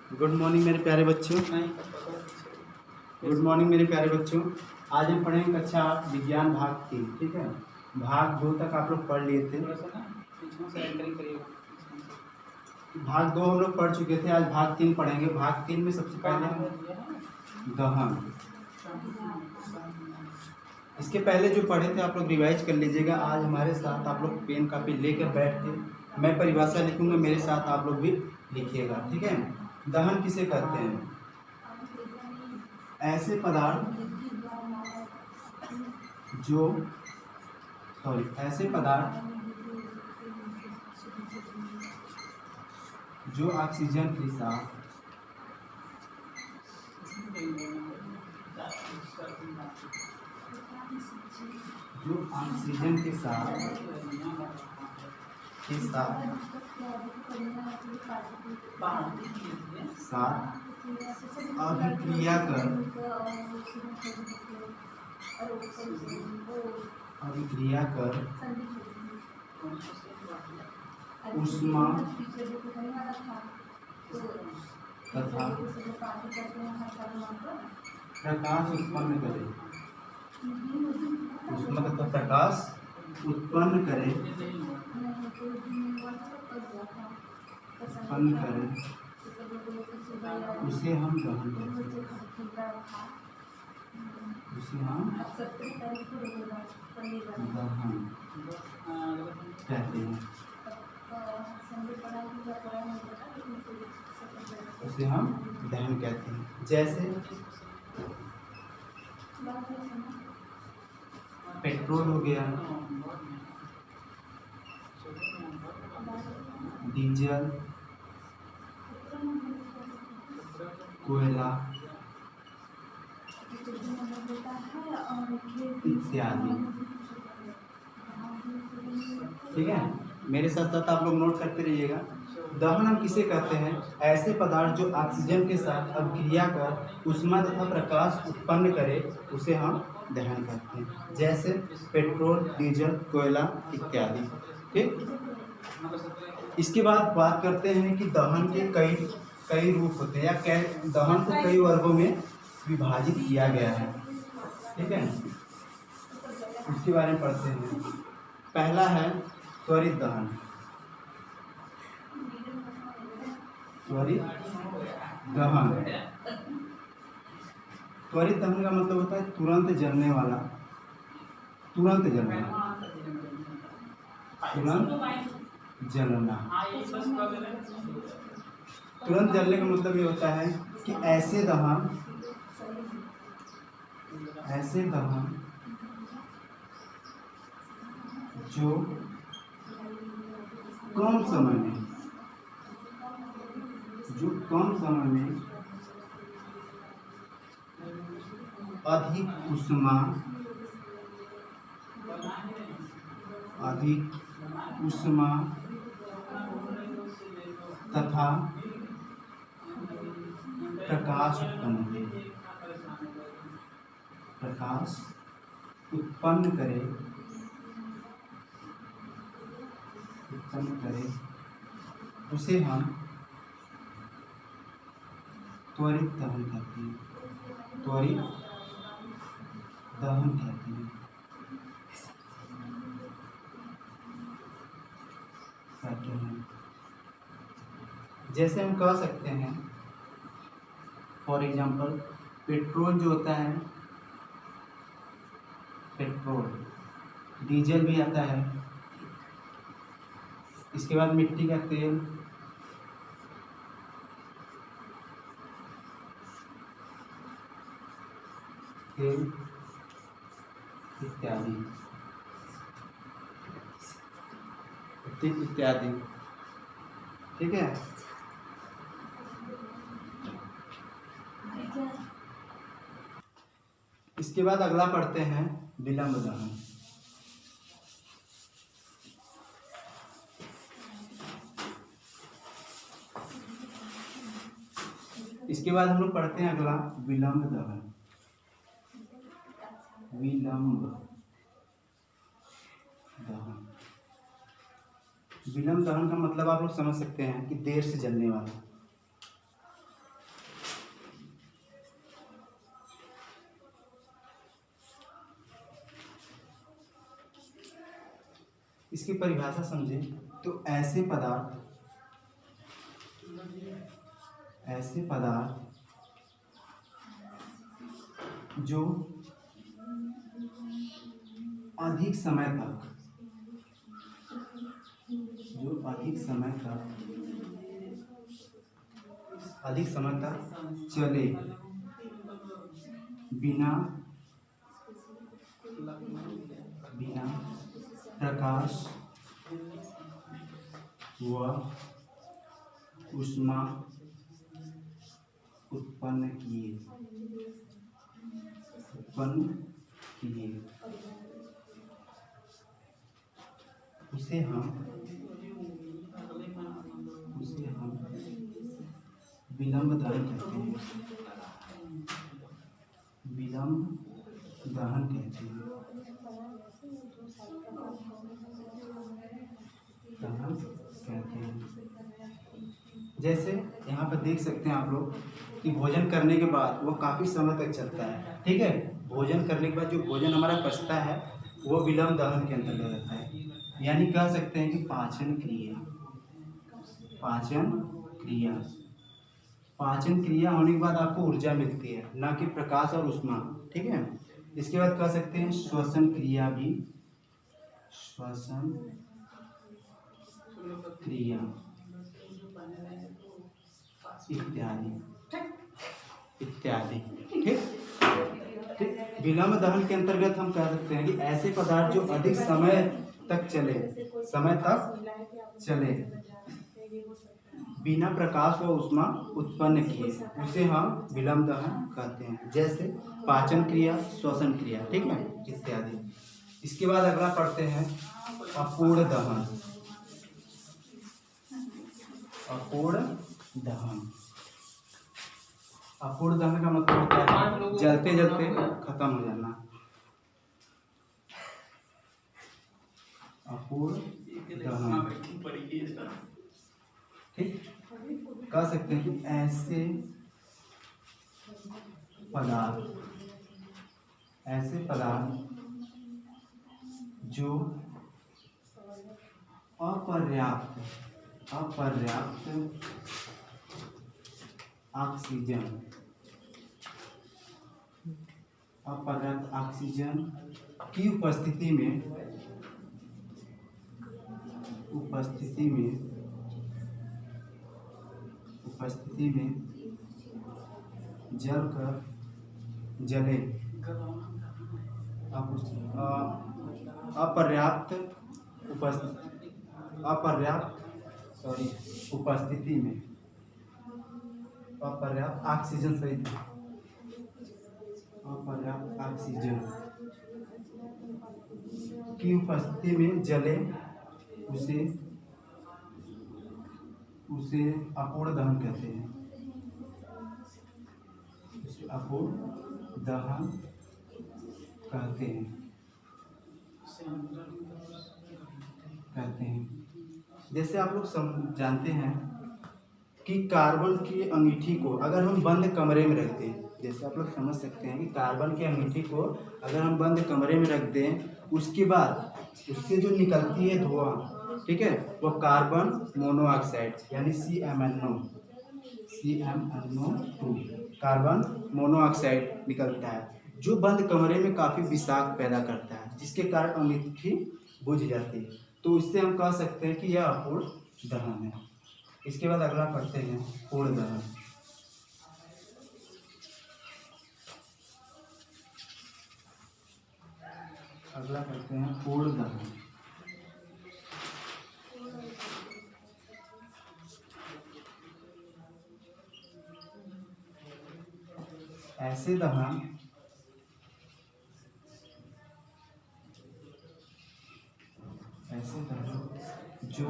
Good morning मेरे प्यारे बच्चों। गुड मॉर्निंग मेरे प्यारे बच्चों। आज हम पढ़ेंगे कक्षा 8 विज्ञान भाग 3। ठीक है, भाग 2 तक आप लोग पढ़ लिए थे। भाग 2 हम लोग पढ़ चुके थे, आज भाग 3 पढ़ेंगे। भाग 3 में सबसे पहले दहन। इसके पहले जो पढ़े थे आप लोग रिवाइज कर लीजिएगा। आज हमारे साथ आप लोग पेन कापी लेकर बैठ के मैं परिभाषा लिखूंगा, मेरे साथ आप लोग भी लिखिएगा। ठीक है, दहन किसे कहते हैं? ऐसे पदार्थ जो ऑक्सीजन के साथ अभिक्रिया कर ऊष्मा तथा प्रकाश उत्पन्न करे। ऊष्मा तथा प्रकाश उत्पन्न करे उसे हम दहन कहते हैं। उसे हम दहन कहते हैं। जैसे पेट्रोल हो गया, डीजल, कोयला इत्यादि। ठीक है, मेरे साथ साथ आप लोग नोट करते रहिएगा। दहन हम किसे कहते हैं? ऐसे पदार्थ जो ऑक्सीजन के साथ अभिक्रिया कर ऊष्मा तथा प्रकाश उत्पन्न करे उसे हम दहन कहते हैं। जैसे पेट्रोल, डीजल, कोयला इत्यादि। ठीक, इसके बाद बात करते हैं कि दहन के कई रूप होते हैं या दहन को कई वर्गों में विभाजित किया गया है। ठीक है, इसके बारे में पढ़ते हैं। पहला है त्वरित दहन। त्वरित दहन का मतलब होता है तुरंत जलने वाला, तुरंत जलना। तुरंत जलने का मतलब ये होता है कि ऐसे दहन जो कम समय में अधिक ऊष्मा तथा प्रकाश उत्पन्न करे उसे हम त्वरित दहन कहते हैं। जैसे हम कह सकते हैं, फॉर एग्जाम्पल पेट्रोल जो होता है, डीजल भी आता है, इसके बाद मिट्टी का तेल, इत्यादि। ठीक है, इसके बाद अगला पढ़ते हैं विलंब दहन। इसके बाद हम लोग पढ़ते हैं अगला विलंब दहन। विलंब दहन का मतलब आप लोग समझ सकते हैं कि देर से जलने वाला। इसकी परिभाषा समझें तो ऐसे पदार्थ जो अधिक समय तक चले बिना प्रकाश व ऊष्मा उत्पन्न किए उसे हम विलंब दहन कहते हैं। जैसे यहाँ पर देख सकते हैं आप लोग कि भोजन करने के बाद वो काफ़ी समय तक चलता है, ठीक है। भोजन करने के बाद जो भोजन हमारा पचता है वो विलंब दहन के अंतर्गत आता है। यानी कह सकते हैं कि पाचन क्रिया होने के बाद आपको ऊर्जा मिलती है, ना कि प्रकाश और ऊष्मा, ठीक है। इसके बाद कह सकते हैं श्वसन क्रिया इत्यादि, ठीक। विलंब दहन के अंतर्गत हम कह सकते हैं कि ऐसे पदार्थ जो अधिक समय तक चले बिना प्रकाश व ऊष्मा उत्पन्न किए उसे हम विलंब दहन कहते हैं। जैसे पाचन क्रिया, श्वसन क्रिया, ठीक है, इत्यादि। इसके बाद अगला पढ़ते हैं अपूर्ण दहन। अपूर्ण दहन का मतलब होता है जलते जलते खत्म हो जाना। अपूर्ण दहन, ठीक। कह सकते हैं कि ऐसे पदार्थ जो अपर्याप्त ऑक्सीजन की उपस्थिति में अपर्याप्त ऑक्सीजन की उपस्थिति में जले उसे अपूर्ण दहन कहते हैं। जैसे आप लोग जानते हैं कि कार्बन की अंगीठी को अगर हम बंद कमरे में रख दें, जैसे आप लोग समझ सकते हैं कि कार्बन की अंगीठी को अगर हम बंद कमरे में रख दें, उसके बाद उससे जो निकलती है धुआं, ठीक है, वो कार्बन मोनोऑक्साइड यानी CmNO2 कार्बन मोनोऑक्साइड निकलता है, जो बंद कमरे में काफ़ी विषाक्त पैदा करता है, जिसके कारण अंगीठी बुझ जाती है। तो इससे हम कह सकते हैं कि यह अपूर्ण दहन है। इसके बाद अगला पढ़ते हैं पूर्ण दहन। पूर्ण दहन ऐसे दहन जो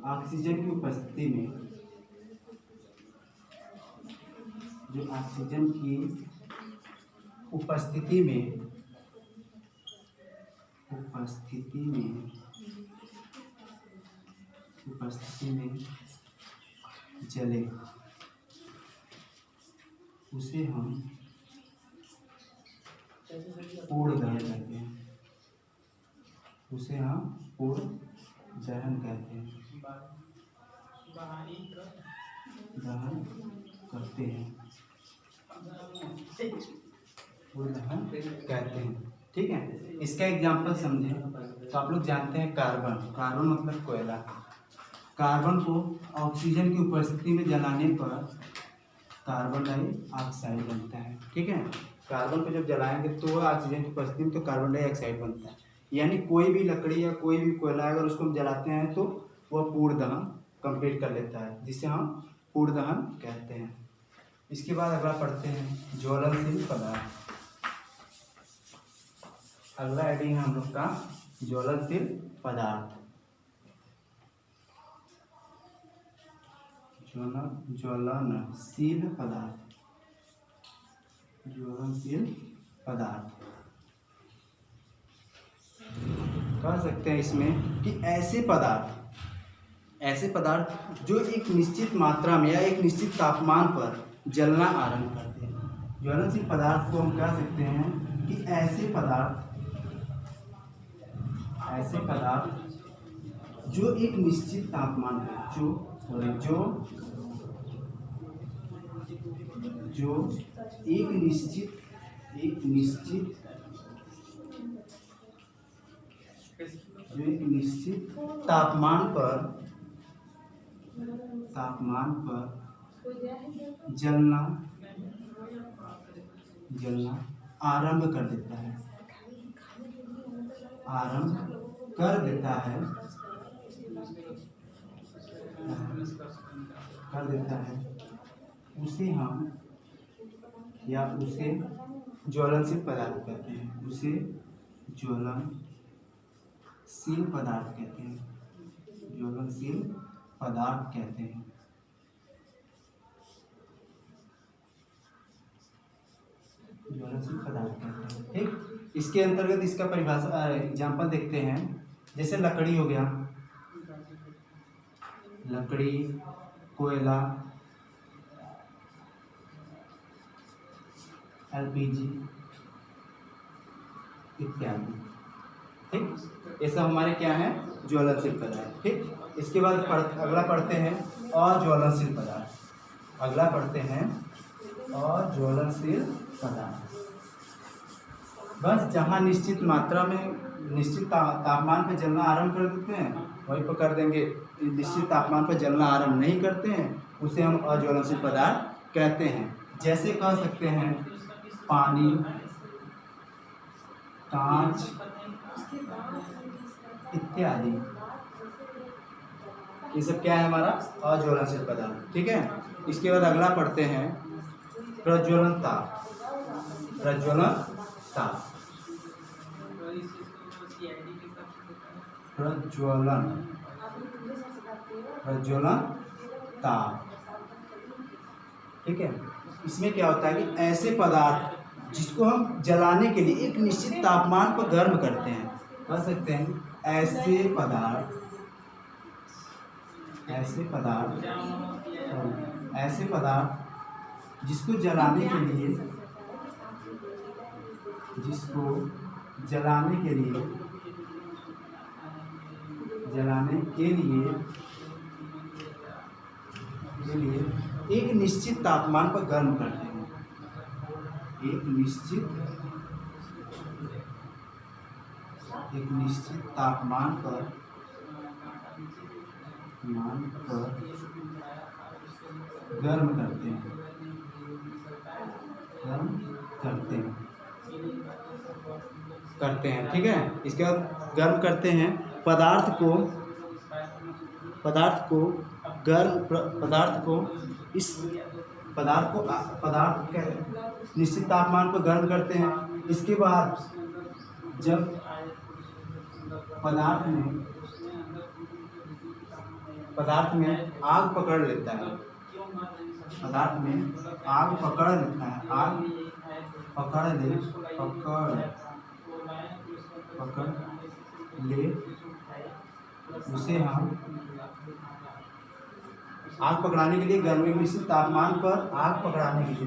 ऑक्सीजन की उपस्थिति में जले उसे हम पूर्ण दहन कहते हैं। उसे हम पूर्ण दहन कहते हैं, दहन करते हैं, पूर्ण दहन कहते हैं। ठीक है, इसका एग्जाम्पल समझें तो आप लोग जानते हैं कार्बन, कार्बन मतलब कोयला। कार्बन को ऑक्सीजन की उपस्थिति में जलाने पर कार्बन डाइऑक्साइड बनता है। ठीक है, कार्बन को जब जलाएंगे तो ऑक्सीजन की उपस्थिति में तो कार्बन डाइऑक्साइड बनता है। यानी कोई भी लकड़ी या कोई भी कोयला अगर उसको हम जलाते हैं तो वह पूर्ण दहन कंप्लीट कर लेता है, जिसे हम पूर्ण दहन कहते हैं। इसके बाद अगला पढ़ते हैं ज्वलनशील पदार्थ। अगला हेडिंग है हम लोग का ज्वलनशील पदार्थ। ज्वलनशील पदार्थ, ज्वलनशील पदार्थ कह सकते हैं इसमें कि ऐसे पदार्थ जो एक निश्चित मात्रा में या एक निश्चित तापमान पर जलना आरंभ करते हैं। ज्वलनशील पदार्थ को हम कह सकते हैं कि ऐसे पदार्थ जो एक निश्चित तापमान पर जो एक निश्चित तापमान पर जलना आरंभ कर देता है, उसे हम या उसे ज्वलनशील पदार्थ कहते हैं, उसे ज्वलनशील पदार्थ कहते हैं, ज्वलनशील पदार्थ कहते हैं। ज्वलनशील पदार्थ कहते हैं। ठीक, इसके अंतर्गत इसका परिभाषा एग्जाम्पल देखते हैं। जैसे लकड़ी हो गया, लकड़ी, कोयला, एलपीजी इत्यादि। ठीक, ये सब हमारे क्या है, ज्वलनशील पदार्थ। ठीक, इसके बाद अगला पढ़ते हैं अज्वलनशील पदार्थ। अगला पढ़ते हैं अज्वलनशील पदार्थ। बस जहाँ निश्चित मात्रा में निश्चित तापमान पर जलना आरंभ कर देते हैं वहीं पर कर देंगे। निश्चित तापमान पर जलना आरंभ नहीं करते हैं उसे हम अज्वलनशील पदार्थ कहते हैं। जैसे कह सकते हैं पानी, कांच इत्यादि, ये सब क्या है हमारा अज्वलनशील पदार्थ। ठीक है, इसके बाद अगला पढ़ते हैं प्रज्वलनता। प्रज्वलनता, प्रज्वलनता। ठीक है, इसमें क्या होता है कि ऐसे पदार्थ जिसको हम जलाने के लिए एक निश्चित तापमान पर गर्म करते हैं, कह सकते हैं ऐसे पदार्थ जिसको जलाने के लिए एक निश्चित तापमान पर गर्म करते हैं, एक निश्चित तापमान पर गर्म करते हैं। ठीक है, इसके बाद गर्म करते हैं पदार्थ को निश्चित तापमान पर गर्म करते हैं। इसके बाद जब पदार्थ में आग पकड़ लेता है, उसे हम आग पकड़ाने के लिए गर्मी में निश्चित तापमान पर आग पकड़ाने के लिए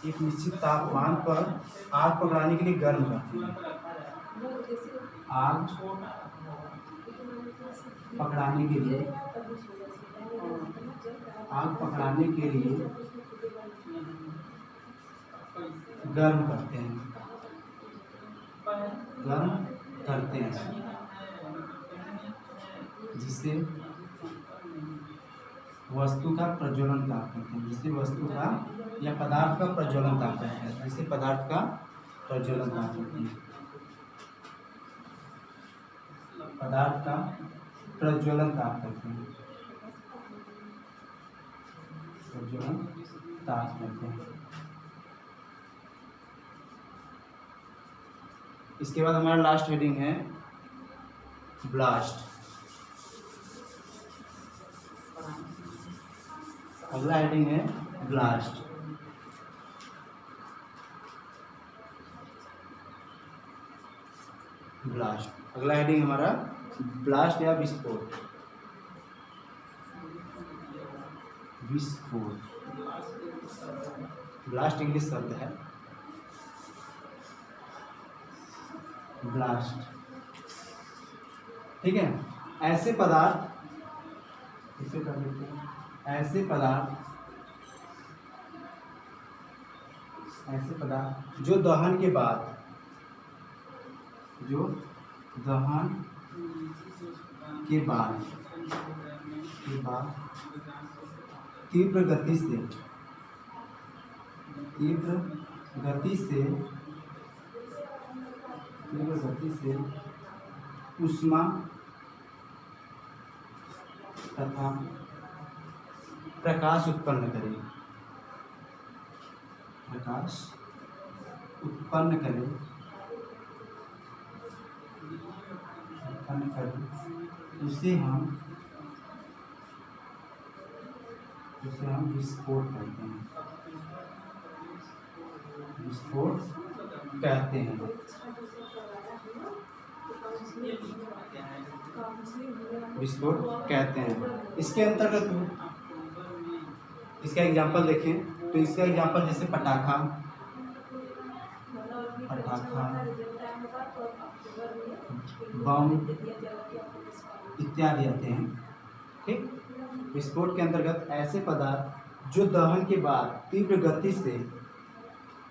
एक निश्चित तापमान पर आग पकड़ाने के लिए गर्म करते हैं। आग पकड़ाने के लिए, आग पकड़ाने के लिए गर्म करते हैं, गर्म करते हैं, जिससे वस्तु का प्रज्वलन प्राप्त करते हैं, जिससे वस्तु का या पदार्थ का प्रज्वलन प्राप्त करते हैं, जिससे पदार्थ का प्रज्वलन प्राप्त करते हैं, पदार्थ का प्रज्वलन प्राप्त करते हैं, प्रज्वलन प्राप्त करते हैं। इसके बाद हमारा लास्ट हेडिंग है ब्लास्ट। अगला हेडिंग है ब्लास्ट। ब्लास्ट अगला हेडिंग हमारा ब्लास्ट या विस्फोट। विस्फोट ब्लास्ट इंग्लिश शब्द है। ब्लास्ट, ठीक है। ऐसे पदार्थ, इसे कर देते हैं, ऐसे पदार्थ जो दहन के बाद, जो दहन के बाद तीव्र गति से ऊष्मा तथा प्रकाश उत्पन्न करे, उसे हम विस्फोट कहते हैं। विस्फोट कहते हैं। विस्फोट कहते हैं। इसके अंतर्गत इसका एग्जाम्पल देखें तो इसका एग्जाम्पल जैसे पटाखा, बम इत्यादि आते हैं, ठीक। विस्फोट के अंतर्गत ऐसे पदार्थ जो दहन के बाद तीव्र गति से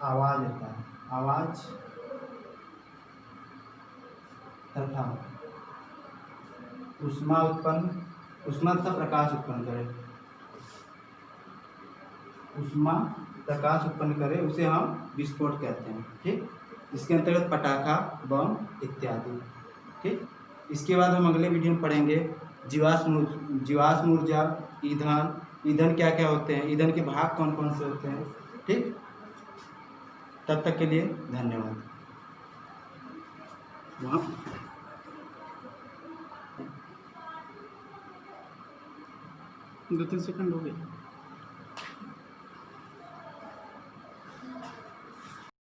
आवाज होता है, आवाज तथा ऊष्मा तथा प्रकाश उत्पन्न करे, ऊष्मा प्रकाश उत्पन्न करे, उसे हम विस्फोट कहते हैं, ठीक। इसके अंतर्गत पटाखा, बम इत्यादि, ठीक। इसके बाद हम अगले वीडियो में पढ़ेंगे जीवाश्म ऊर्जा, ईंधन क्या क्या होते हैं, ईंधन के भाग कौन कौन से होते हैं, ठीक। तब तक के लिए धन्यवाद। 2-3 सेकंड हो गए।